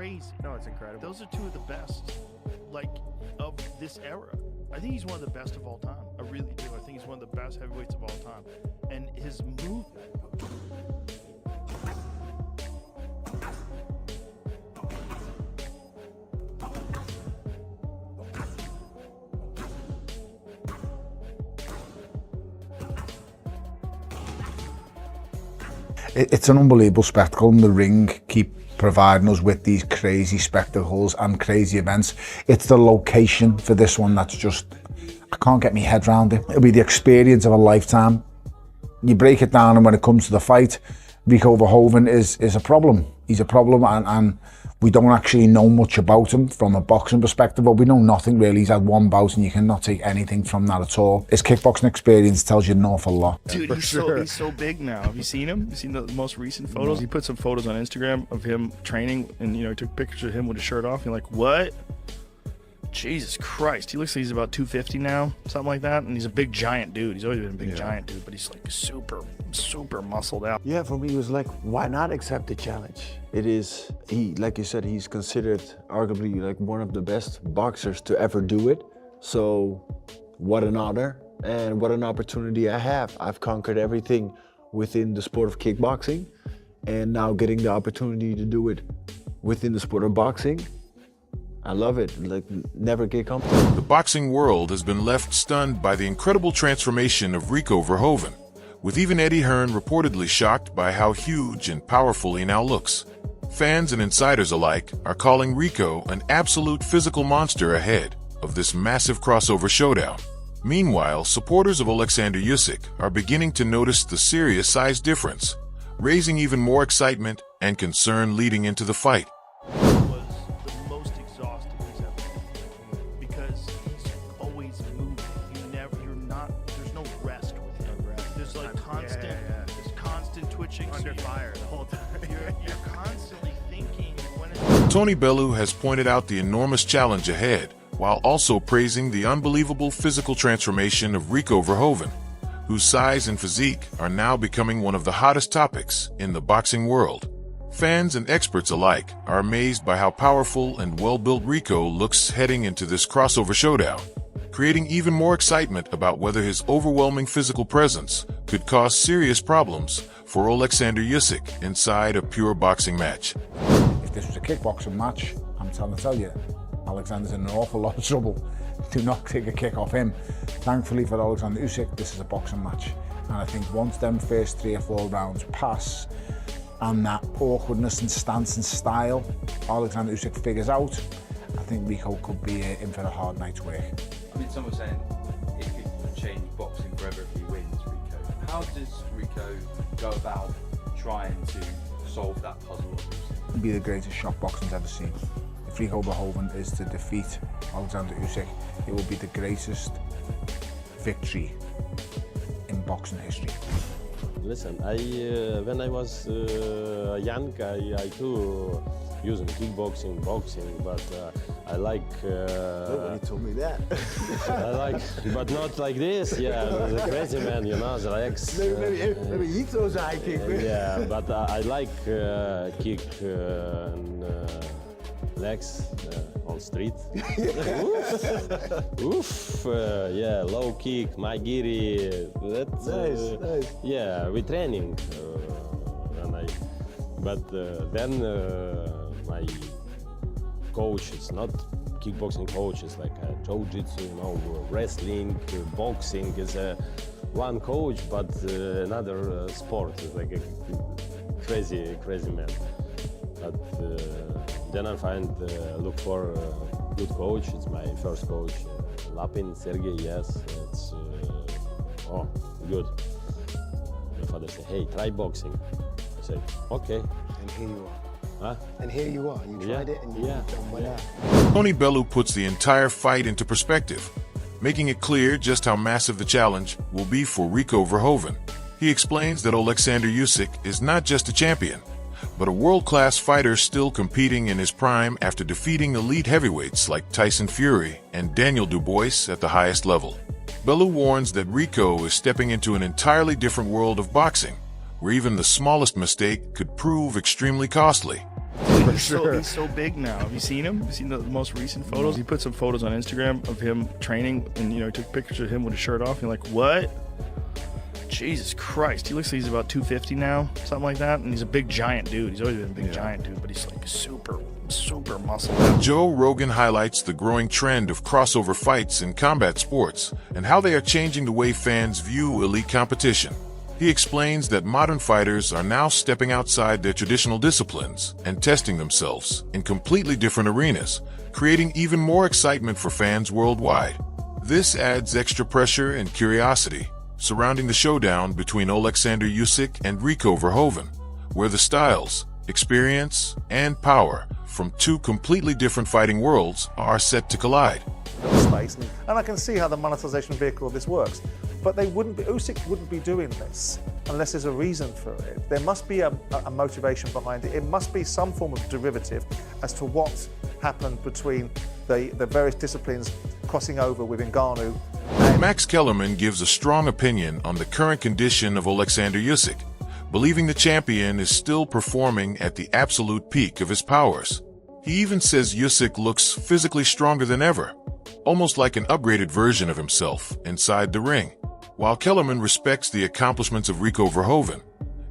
crazy. No, it's incredible. Those are two of the best, like, of this era. I think he's one of the best of all time. I really do. I think he's one of the best heavyweights of all time. And his movement. It's an unbelievable spectacle, and the ring keep providing us with these crazy spectacles and crazy events. It's the location for this one that's just, I can't get my head around it. It'll be the experience of a lifetime. You break it down, and when it comes to the fight, Rico Verhoeven is a problem. He's a problem, and we don't actually know much about him from a boxing perspective, but we know nothing really. He's had one bout, and you cannot take anything from that at all. His kickboxing experience tells you an awful lot. Dude, he's so big now. Have you seen him? You seen the most recent photos? No. He put some photos on Instagram of him training, and he took pictures of him with his shirt off. You're like, what? Jesus Christ, he looks like he's about 250 now, something like that, and he's a big giant dude. He's always been a big giant dude, but he's like super muscled out. Yeah, for me it was like, why not accept the challenge? It is, like you said, he's considered arguably like one of the best boxers to ever do it. So what an honor and what an opportunity I have. I've conquered everything within the sport of kickboxing, and now getting the opportunity to do it within the sport of boxing, I love it. Like, never get comfortable. The boxing world has been left stunned by the incredible transformation of Rico Verhoeven, with even Eddie Hearn reportedly shocked by how huge and powerful he now looks. Fans and insiders alike are calling Rico an absolute physical monster ahead of this massive crossover showdown. Meanwhile, supporters of Alexander Usyk are beginning to notice the serious size difference, raising even more excitement and concern leading into the fight. Under fire the whole time. You're constantly thinking Tony Bellew has pointed out the enormous challenge ahead, while also praising the unbelievable physical transformation of Rico Verhoeven, whose size and physique are now becoming one of the hottest topics in the boxing world. Fans and experts alike are amazed by how powerful and well-built Rico looks heading into this crossover showdown, creating even more excitement about whether his overwhelming physical presence could cause serious problems for Alexander Usyk inside a pure boxing match. If this was a kickboxing match, I'm tell you, Alexander's in an awful lot of trouble. Do not take a kick off him. Thankfully for Alexander Usyk, this is a boxing match. And I think once them first 3 or 4 rounds pass, and that awkwardness and stance and style Alexander Usyk figures out, I think Rico could be in for a hard night's work. I mean, someone's saying it could change boxing forever if he wins, Rico. How does Rico go about trying to solve that puzzle? It'll be the greatest shock boxing's ever seen. If Rico Verhoeven is to defeat Alexander Usyk, it will be the greatest victory in boxing history. Listen, when I was young, I too using kickboxing, boxing, but I like. Nobody told me that. I like, but not like this. Yeah, the crazy man, the legs. Maybe he throws a high kick. Yeah, but I like kick and legs on street. Oof, yeah, low kick, my giri. That's nice. Yeah, we training. Then my coach is not kickboxing coach, it's like jiu-jitsu, wrestling, boxing is one coach, but another sport is like a crazy man. But then I look for a good coach. It's my first coach, Lapin Sergey. Yes, it's good. My father said, "Hey, try boxing." I said, "Okay." And here you are. Huh? And here you are. You tried it and you done well. Tony Bellew puts the entire fight into perspective, making it clear just how massive the challenge will be for Rico Verhoeven. He explains that Alexander Usyk is not just a champion, but a world-class fighter still competing in his prime after defeating elite heavyweights like Tyson Fury and Daniel Dubois at the highest level. Bellew warns that Rico is stepping into an entirely different world of boxing, where even the smallest mistake could prove extremely costly. He's so big now. Have you seen him? Have you seen the most recent photos? He put some photos on Instagram of him training, and he took pictures of him with his shirt off. And you're like, what? Jesus Christ. He looks like he's about 250 now, something like that. And he's a big giant dude. He's always been a big giant dude, but he's like super muscled out. Joe Rogan highlights the growing trend of crossover fights in combat sports and how they are changing the way fans view elite competition. He explains that modern fighters are now stepping outside their traditional disciplines and testing themselves in completely different arenas, creating even more excitement for fans worldwide. This adds extra pressure and curiosity surrounding the showdown between Alexander Usyk and Rico Verhoeven, where the styles, experience, and power from two completely different fighting worlds are set to collide. Space, and I can see how the monetization vehicle of this works. But Usyk wouldn't be doing this unless there's a reason for it. There must be a motivation behind it. It must be some form of derivative as to what happened between the various disciplines crossing over with Ngannou. Max Kellerman gives a strong opinion on the current condition of Alexander Usyk, believing the champion is still performing at the absolute peak of his powers. He even says Usyk looks physically stronger than ever, almost like an upgraded version of himself inside the ring. While Kellerman respects the accomplishments of Rico Verhoeven,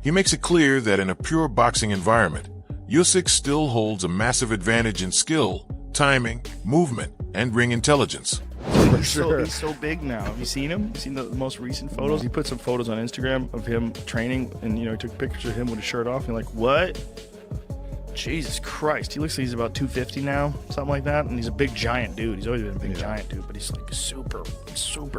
he makes it clear that in a pure boxing environment, Usyk still holds a massive advantage in skill, timing, movement, and ring intelligence. He's so big now. Have you seen him? Have you seen the most recent photos? He put some photos on Instagram of him training, and he took pictures of him with his shirt off. And you're like, what? Jesus Christ. He looks like he's about 250 now, something like that. And he's a big giant dude. He's always been a big giant dude, but he's like super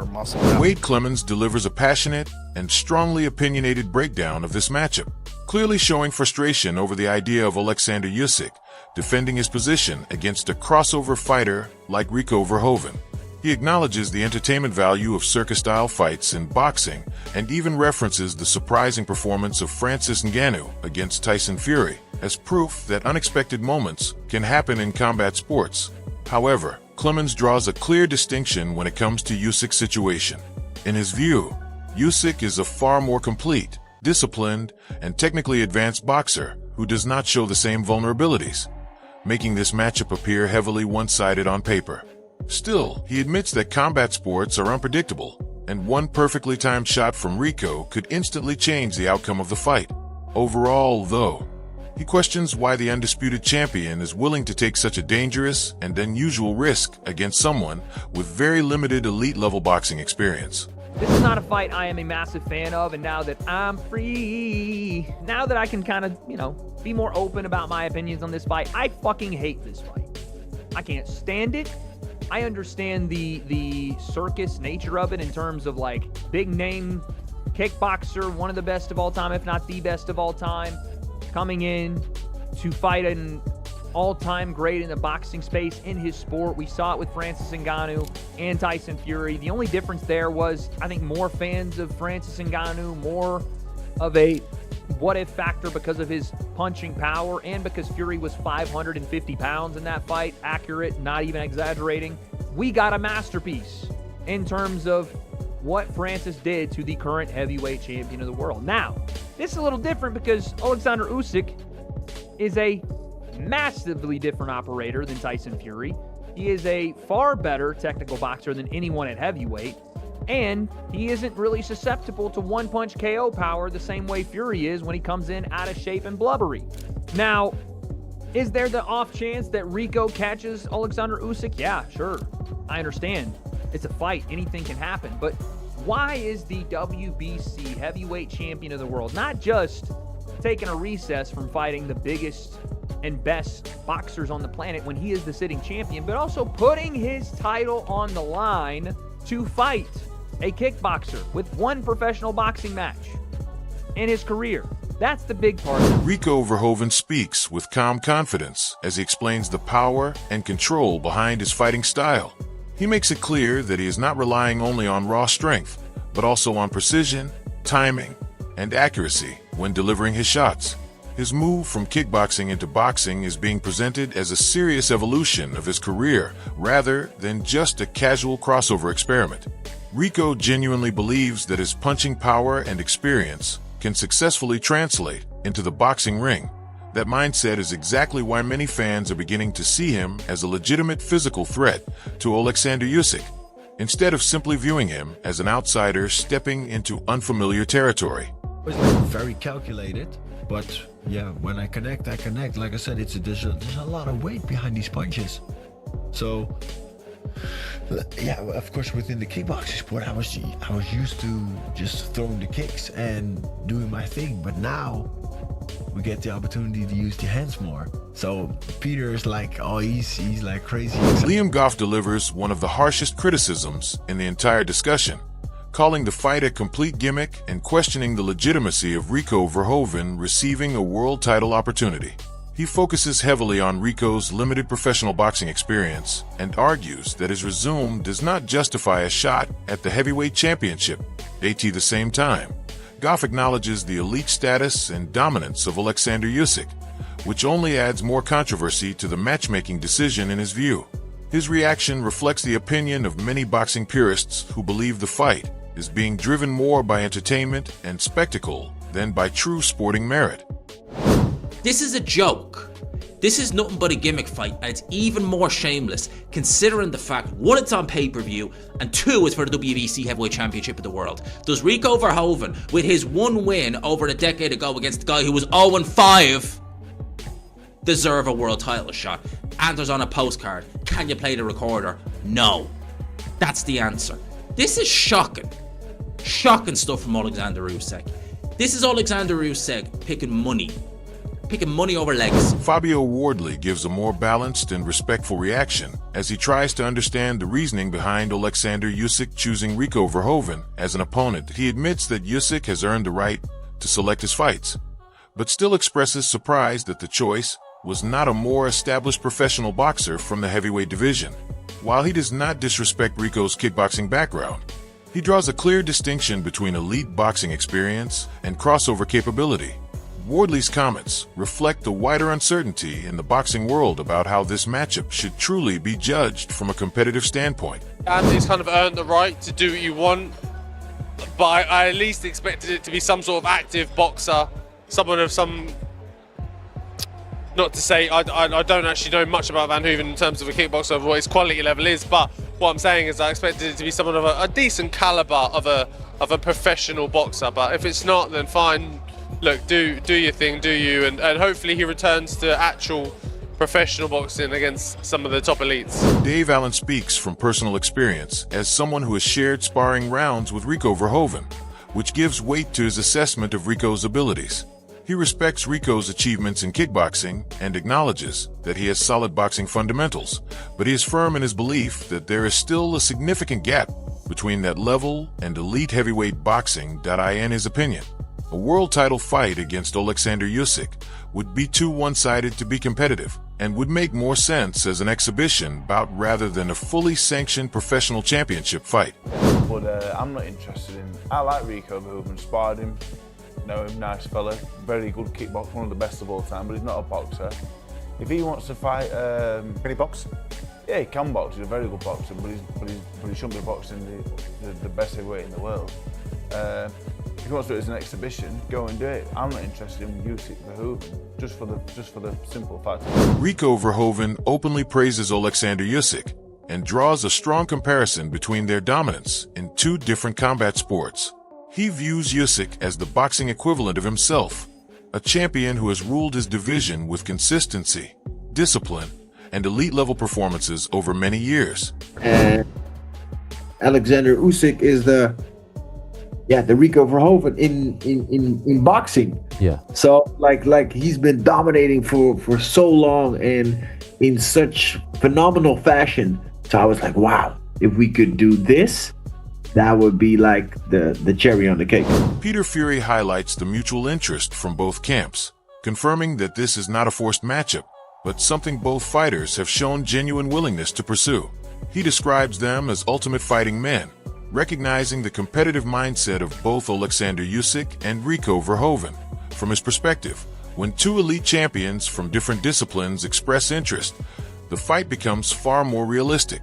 muscled out. Wade Clemens delivers a passionate and strongly opinionated breakdown of this matchup, clearly showing frustration over the idea of Alexander Usyk defending his position against a crossover fighter like Rico Verhoeven. He acknowledges the entertainment value of circus-style fights in boxing and even references the surprising performance of Francis Ngannou against Tyson Fury as proof that unexpected moments can happen in combat sports. However, Clemens draws a clear distinction when it comes to Usyk's situation. In his view, Usyk is a far more complete, disciplined, and technically advanced boxer who does not show the same vulnerabilities, making this matchup appear heavily one-sided on paper. Still, he admits that combat sports are unpredictable, and one perfectly timed shot from Rico could instantly change the outcome of the fight. Overall, though, he questions why the undisputed champion is willing to take such a dangerous and unusual risk against someone with very limited elite-level boxing experience. This is not a fight I am a massive fan of, and now that I'm free, now that I can kind of, be more open about my opinions on this fight, I fucking hate this fight. I can't stand it. I understand the circus nature of it in terms of like big name kickboxer, one of the best of all time, if not the best of all time, coming in to fight an all-time great in the boxing space in his sport. We saw it with Francis Ngannou and Tyson Fury. The only difference there was, I think, more fans of Francis Ngannou, more of a what-if factor because of his punching power and because Fury was 550 pounds in that fight. Accurate, not even exaggerating. We got a masterpiece in terms of what Francis did to the current heavyweight champion of the world. Now, this is a little different because Alexander Usyk is a massively different operator than Tyson Fury. He is a far better technical boxer than anyone at heavyweight, and he isn't really susceptible to one-punch KO power the same way Fury is when he comes in out of shape and blubbery. Now, is there the off chance that Rico catches Alexander Usyk? Yeah, sure. I understand. It's a fight. Anything can happen. But why is the WBC heavyweight champion of the world not just taking a recess from fighting the biggest and best boxers on the planet when he is the sitting champion, but also putting his title on the line to fight a kickboxer with one professional boxing match in his career? That's the big part. Rico Verhoeven speaks with calm confidence as he explains the power and control behind his fighting style. He makes it clear that he is not relying only on raw strength, but also on precision, timing, and accuracy when delivering his shots. His move from kickboxing into boxing is being presented as a serious evolution of his career rather than just a casual crossover experiment. Rico genuinely believes that his punching power and experience can successfully translate into the boxing ring, That mindset is exactly why many fans are beginning to see him as a legitimate physical threat to Alexander Usyk, instead of simply viewing him as an outsider stepping into unfamiliar territory. It's like very calculated, but yeah, when I connect, I connect. Like I said, there's a lot of weight behind these punches. So yeah, of course, within the kickboxing sport, I was used to just throwing the kicks and doing my thing, but now we get the opportunity to use the hands more. So Peter is like, oh, he's like crazy. Liam Goff delivers one of the harshest criticisms in the entire discussion, calling the fight a complete gimmick and questioning the legitimacy of Rico Verhoeven receiving a world title opportunity. He focuses heavily on Rico's limited professional boxing experience and argues that his resume does not justify a shot at the heavyweight championship. At the same time, Goff acknowledges the elite status and dominance of Alexander Usyk, which only adds more controversy to the matchmaking decision in his view. His reaction reflects the opinion of many boxing purists who believe the fight is being driven more by entertainment and spectacle than by true sporting merit. This is a joke. This is nothing but a gimmick fight, and it's even more shameless considering the fact, one, it's on pay-per-view, and two, it's for the WBC Heavyweight Championship of the world. Does Rico Verhoeven, with his one win over a decade ago against the guy who was 0-5, deserve a world title shot? Answers on a postcard. Can you play the recorder? No. That's the answer. This is shocking. Shocking stuff from Alexander Usyk. This is Alexander Usyk picking money over legs. Fabio Wardley gives a more balanced and respectful reaction as he tries to understand the reasoning behind Alexander Usyk choosing Rico Verhoeven as an opponent. He admits that Usyk has earned the right to select his fights, but still expresses surprise that the choice was not a more established professional boxer from the heavyweight division. While he does not disrespect Rico's kickboxing background, he draws a clear distinction between elite boxing experience and crossover capability. Wardley's comments reflect the wider uncertainty in the boxing world about how this matchup should truly be judged from a competitive standpoint. Andy's kind of earned the right to do what you want, but I at least expected it to be some sort of active boxer, someone of some... Not to say I don't actually know much about Van Hoeven in terms of a kickboxer, of what his quality level is, but what I'm saying is I expected it to be someone of a decent caliber of a professional boxer. But if it's not, then fine. Look, do your thing, do you, and hopefully he returns to actual professional boxing against some of the top elites. Dave Allen speaks from personal experience as someone who has shared sparring rounds with Rico Verhoeven, which gives weight to his assessment of Rico's abilities. He respects Rico's achievements in kickboxing and acknowledges that he has solid boxing fundamentals, but he is firm in his belief that there is still a significant gap between that level and elite heavyweight boxing. In his opinion, a world title fight against Alexander Usyk would be too one-sided to be competitive and would make more sense as an exhibition bout rather than a fully sanctioned professional championship fight. But I'm not interested in... I like Rico Verhoeven, sparred him, know him, nice fella, very good kickboxer, one of the best of all time, but he's not a boxer. If he wants to fight... Can he box? Yeah, he can box, he's a very good boxer, but he shouldn't be boxing the best heavyweight in the world. If he wants to do it as an exhibition, go and do it. I'm not interested in Usyk Verhoeven, just for the simple fact. Rico Verhoeven openly praises Alexander Usyk and draws a strong comparison between their dominance in two different combat sports. He views Usyk as the boxing equivalent of himself, a champion who has ruled his division with consistency, discipline, and elite-level performances over many years. And Alexander Usyk is the Rico Verhoeven in boxing. Yeah. So like he's been dominating for so long and in such phenomenal fashion. So I was like, wow, if we could do this, that would be like the cherry on the cake. Peter Fury highlights the mutual interest from both camps, confirming that this is not a forced matchup, but something both fighters have shown genuine willingness to pursue. He describes them as ultimate fighting men, recognizing the competitive mindset of both Alexander Usyk and Rico Verhoeven. From his perspective, when two elite champions from different disciplines express interest, the fight becomes far more realistic.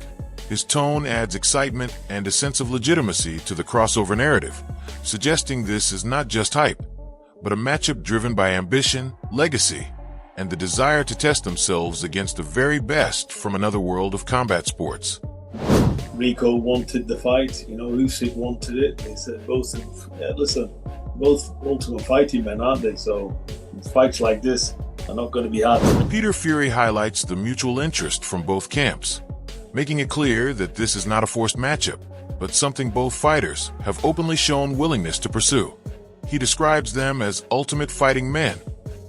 His tone adds excitement and a sense of legitimacy to the crossover narrative, suggesting this is not just hype, but a matchup driven by ambition, legacy, and the desire to test themselves against the very best from another world of combat sports. Rico wanted the fight, you know, Usyk wanted it. They said both, listen, both ultimate fighting men, aren't they? So fights like this are not going to be hard. Peter Fury highlights the mutual interest from both camps, making it clear that this is not a forced matchup, but something both fighters have openly shown willingness to pursue. He describes them as ultimate fighting men,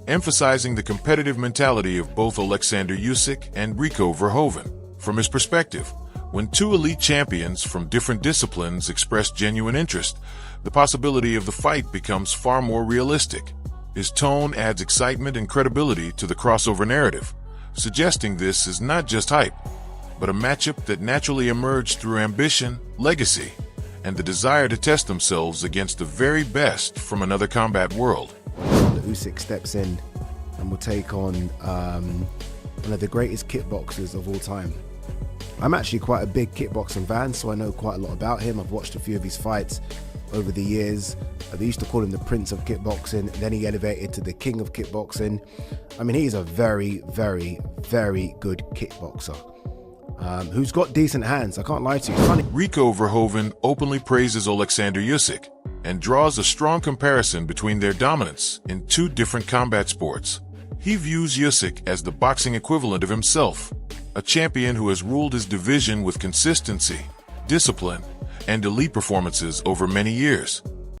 emphasizing the competitive mentality of both Alexander Usyk and Rico Verhoeven. From his perspective, when two elite champions from different disciplines express genuine interest, the possibility of the fight becomes far more realistic. His tone adds excitement and credibility to the crossover narrative, suggesting this is not just hype, but a matchup that naturally emerged through ambition, legacy, and the desire to test themselves against the very best from another combat world. Usyk steps in and will take on one of the greatest kickboxers of all time. I'm actually quite a big kickboxing fan, so I know quite a lot about him. I've watched a few of his fights over the years. They used to call him the Prince of Kickboxing, then he elevated to the King of Kickboxing. I mean, he's a very, very, very good kickboxer who's got decent hands. I can't lie to you. It's funny. Rico Verhoeven openly praises Alexander Usyk and draws a strong comparison between their dominance in two different combat sports. He views Usyk as the boxing equivalent of himself, a champion who has ruled his division with consistency, discipline, and elite performances over many years.